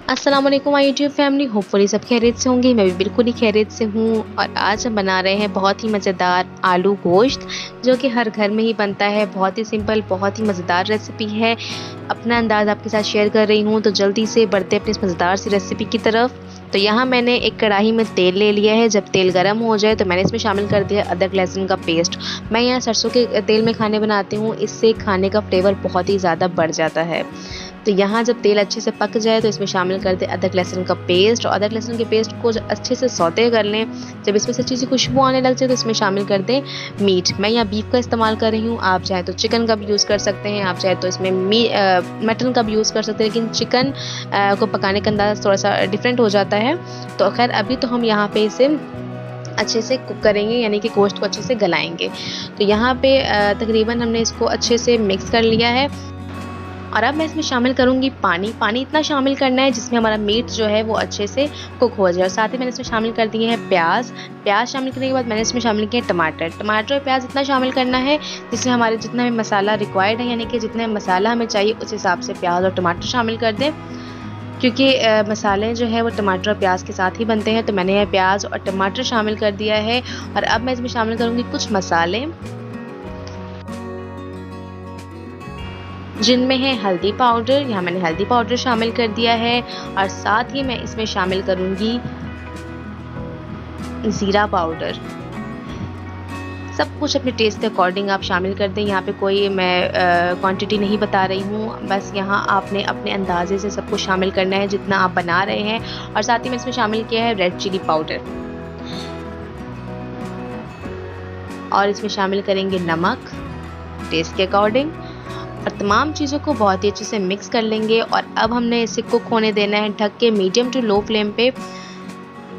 अस्सलाम वालेकुम my YouTube family. Hopefully सब खैरियत से होंगे। मैं भी बिल्कुल ही खैरियत से हूँ। और आज हम बना रहे हैं बहुत ही मज़ेदार आलू गोश्त, जो कि हर घर में ही बनता है। बहुत ही सिंपल, बहुत ही मज़ेदार रेसिपी है। अपना अंदाज़ आपके साथ शेयर कर रही हूँ, तो जल्दी से बढ़ते अपनी इस मज़ेदार सी रेसिपी की तरफ। तो यहाँ मैंने एक कढ़ाई में तेल ले लिया है। जब तेल गर्म हो जाए तो मैंने इसमें शामिल कर दिया अदरक लहसुन का पेस्ट। मैं यहाँ सरसों के तेल में खाने बनाती हूँ, इससे खाने का फ्लेवर बहुत ही ज़्यादा बढ़ जाता है। तो यहाँ जब तेल अच्छे से पक जाए तो इसमें शामिल कर दें अदरक लहसुन का पेस्ट। और अदरक लहसुन के पेस्ट को अच्छे से सौते कर लें। जब इसमें से अच्छी सी खुशबू आने लग जाए तो इसमें शामिल कर दें मीट। मैं यहाँ बीफ का इस्तेमाल कर रही हूँ, आप चाहे तो चिकन का भी यूज़ कर सकते हैं, आप चाहे तो इसमें मटन का भी यूज़ कर सकते हैं, लेकिन चिकन को पकाने का अंदाज़ थोड़ा सा डिफरेंट हो जाता है। तो खैर अभी तो हम यहाँ पे इसे अच्छे से कुक करेंगे, यानी कि गोश्त को अच्छे से गलाएंगे। तो यहाँ पे तकरीबन हमने इसको अच्छे से मिक्स कर लिया है। और अब मैं इसमें शामिल करूँगी पानी। पानी इतना शामिल करना है जिसमें हमारा मीट जो है वो अच्छे से कुक हो जाए। और साथ ही मैंने इसमें शामिल कर दिए हैं प्याज। प्याज शामिल करने के बाद मैंने इसमें शामिल किया टमाटर। टमाटर और प्याज इतना शामिल करना है जिसमें हमारे जितना भी मसाला रिक्वायर्ड है, यानी कि जितना मसाला हमें चाहिए उस हिसाब से प्याज और टमाटर शामिल कर दें, क्योंकि मसाले जो है वो टमाटर और प्याज के साथ ही बनते हैं। तो मैंने यहाँ प्याज और टमाटर शामिल कर दिया है। और अब मैं इसमें शामिल करूँगी कुछ मसाले, जिनमें है हल्दी पाउडर। यहाँ मैंने हल्दी पाउडर शामिल कर दिया है। और साथ ही मैं इसमें शामिल करूँगी ज़ीरा पाउडर। सब कुछ अपने टेस्ट के अकॉर्डिंग आप शामिल कर दें। यहाँ पे कोई मैं क्वांटिटी नहीं बता रही हूँ, बस यहाँ आपने अपने अंदाजे से सब कुछ शामिल करना है जितना आप बना रहे हैं। और साथ ही मैं इसमें शामिल किया है रेड चिली पाउडर। और इसमें शामिल करेंगे नमक टेस्ट के अकॉर्डिंग। और तमाम चीज़ों को बहुत ही अच्छे से मिक्स कर लेंगे। और अब हमने इसे कुक होने देना है ढक के मीडियम टू लो फ्लेम पे।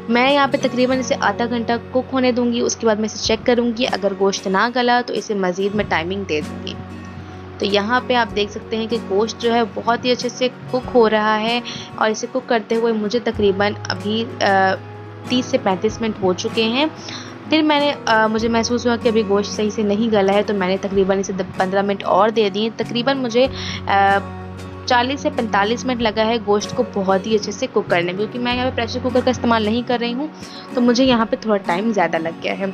मैं यहाँ पे तकरीबन इसे आधा घंटा कुक होने दूंगी। उसके बाद मैं इसे चेक करूँगी, अगर गोश्त ना गला तो इसे मज़ीद मैं टाइमिंग दे दूँगी। तो यहाँ पे आप देख सकते हैं कि गोश्त जो है बहुत ही अच्छे से कुक हो रहा है। और इसे कुक करते हुए मुझे तकरीबन अभी 30 से 35 मिनट हो चुके हैं। फिर मुझे महसूस हुआ कि अभी गोश्त सही से नहीं गला है, तो मैंने तकरीबन इसे 15 मिनट और दे दिए। तकरीबन मुझे 40 से 45 मिनट लगा है गोश्त को बहुत ही अच्छे से कुक करने में, क्योंकि मैं यहाँ पे प्रेशर कुकर का इस्तेमाल नहीं कर रही हूँ, तो मुझे यहाँ पे थोड़ा टाइम ज़्यादा लग गया है।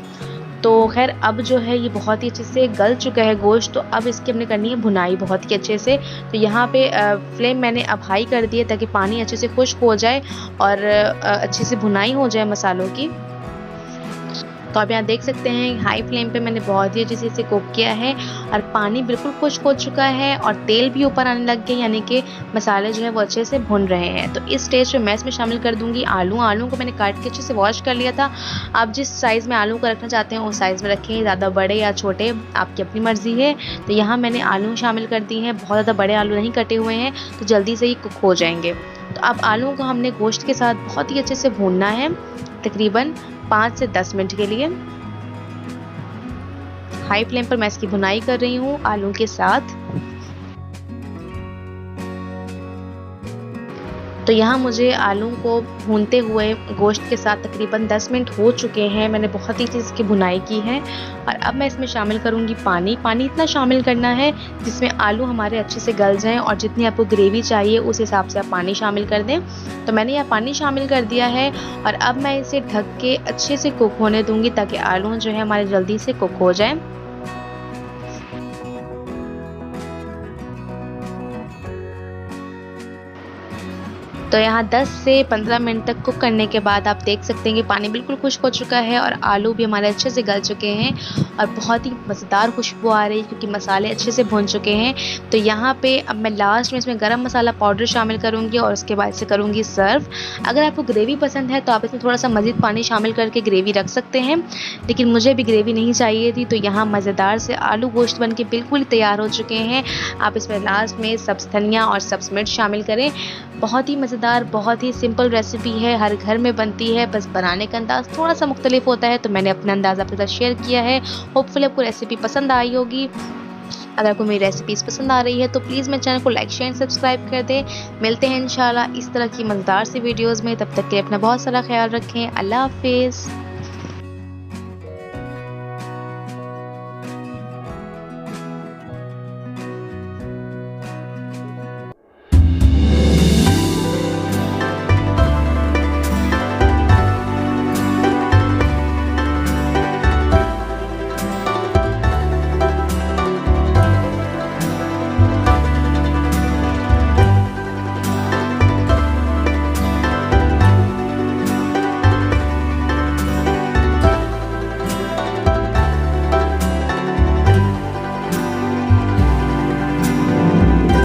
तो खैर अब जो है ये बहुत ही अच्छे से गल चुका है गोश्त। तो अब इसकी हमने करनी है भुनाई बहुत ही अच्छे से। तो यहाँ पे फ्लेम मैंने अब हाई कर दी है ताकि पानी अच्छे से खुश्क हो जाए और अच्छे से भुनाई हो जाए मसालों की। तो आप यहाँ देख सकते हैं हाई फ्लेम पे मैंने बहुत ही अच्छे से इसे कुक किया है। और पानी बिल्कुल खुश्क हो चुका है और तेल भी ऊपर आने लग गया, यानी कि मसाले जो है वो अच्छे से भुन रहे हैं। तो इस स्टेज पे मैं इसमें शामिल कर दूंगी आलू। आलू को मैंने काट के अच्छे से वॉश कर लिया था। आप जिस साइज़ में आलू को रखना चाहते हैं उस साइज़ में रखें, ज़्यादा बड़े या छोटे आपकी अपनी मर्ज़ी है। तो यहाँ मैंने आलू शामिल कर दी हैं। बहुत ज़्यादा बड़े आलू नहीं कटे हुए हैं, तो जल्दी से ही कुक हो जाएंगे। तो अब आलू को हमने गोश्त के साथ बहुत ही अच्छे से भूनना है, तकरीबन 5 से 10 मिनट के लिए। हाई फ्लेम पर मैं इसकी भुनाई कर रही हूँ आलू के साथ। तो यहाँ मुझे आलू को भूनते हुए गोश्त के साथ तकरीबन 10 मिनट हो चुके हैं। मैंने बहुत ही अच्छे से इसकी भुनाई की है। और अब मैं इसमें शामिल करूँगी पानी। पानी इतना शामिल करना है जिसमें आलू हमारे अच्छे से गल जाएं, और जितनी आपको ग्रेवी चाहिए उस हिसाब से आप पानी शामिल कर दें। तो मैंने यहाँ पानी शामिल कर दिया है। और अब मैं इसे ढक के अच्छे से कुक होने दूँगी ताकि आलू जो है हमारे जल्दी से कुक हो जाए। तो यहाँ 10 से 15 मिनट तक कुक करने के बाद आप देख सकते हैं कि पानी बिल्कुल खुश्क हो चुका है और आलू भी हमारे अच्छे से गल चुके हैं। और बहुत ही मज़ेदार खुशबू आ रही है क्योंकि मसाले अच्छे से भुन चुके हैं। तो यहाँ पे अब मैं लास्ट में इसमें गरम मसाला पाउडर शामिल करूँगी और उसके बाद इसे करूँगी सर्व। अगर आपको ग्रेवी पसंद है तो आप इसमें थोड़ा सा मज़ीद पानी शामिल करके ग्रेवी रख सकते हैं, लेकिन मुझे भी ग्रेवी नहीं चाहिए थी। तो यहाँ मज़ेदार से आलू गोश्त बन के बिल्कुल तैयार हो चुके हैं। आप इसमें लास्ट में सब्ज़ धनिया और सब्ज़ मिर्च शामिल करें। बहुत ही मज़ेदार, बहुत ही सिंपल रेसिपी है, हर घर में बनती है, बस बनाने का अंदाज़ थोड़ा सा मुख्तलिफ होता है। तो मैंने अपना अंदाज़ आपके साथ शेयर किया है। होपफुली आपको रेसिपी पसंद आई होगी। अगर आपको मेरी रेसिपीज़ पसंद आ रही है तो प्लीज़ मेरे चैनल को लाइक शेयर सब्सक्राइब कर दें। मिलते हैं इंशाल्लाह इस तरह की मज़ेदार सी वीडियोज़ में। तब तक के लिए अपना बहुत सारा ख्याल रखें। अल्लाह हाफिज़।